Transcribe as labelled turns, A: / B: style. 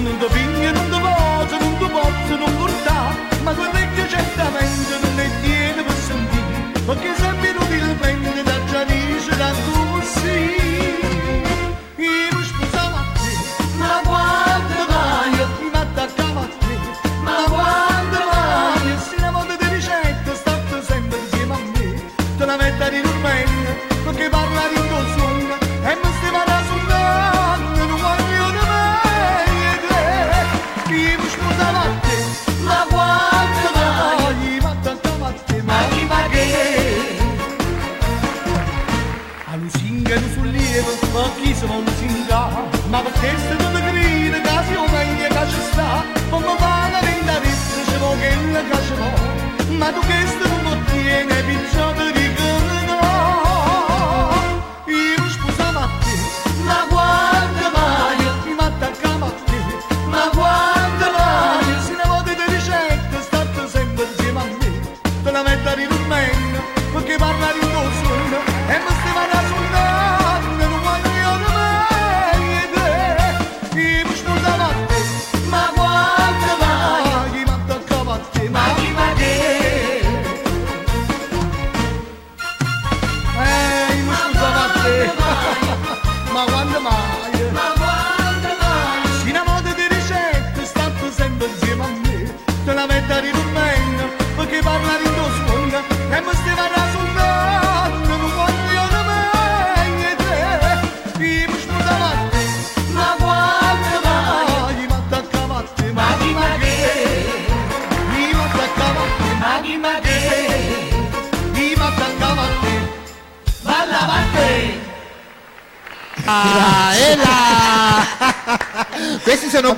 A: Non ti piglia, non ti posa, non ti posso non portare, ma quel vecchio certamente non ne tiene per sentire, perché sempre inutilmente da già dice tanto così. Io mi sposavo a te, ma quando mai mi attaccavo a te, ma quando mai se una volta di ricetta state sempre insieme a me, te la metto di dormire, perché parla di tuo suono e mi stai parlando, non voglio di me e te. Io mi sposavo a te, ma quando mai mi attaccavo a te, ma chi ma che? A lusinga di sollievo, ma chi se vuole lusingare? Ma perché se tu ti grida, che si meglio che ci sta? Come fa la vita adesso, c'è vuole che la caccia no? Ma tu che sto non tieni, picciato di che no? Io sposavo a te, ma quando mai mi attaccavo a te? Ma quando mai se una volta di ricetta state sempre insieme a me? Te la metto a ridurmento, perché parla di tuo suono e mi stai parlando, non voglio di me e te. Io mi sposavo a te, ma quando mai mi attaccavo a te, ma chi ma che? Io mi sposavo a te, ma quando mai? Ma quando mai? Se una volta di ricette state sempre insieme a me, te la metto a ridurmento, perché parla di tuo suono e mi stai parlando, non voglio di me e te. Io mi sposavo a te, ma quando mai mi attaccavo a te, ma chi ma che? Io mi attaccavo a te, ma chi ma che? Io mi attaccavo a te, ballava a te.
B: Questi sono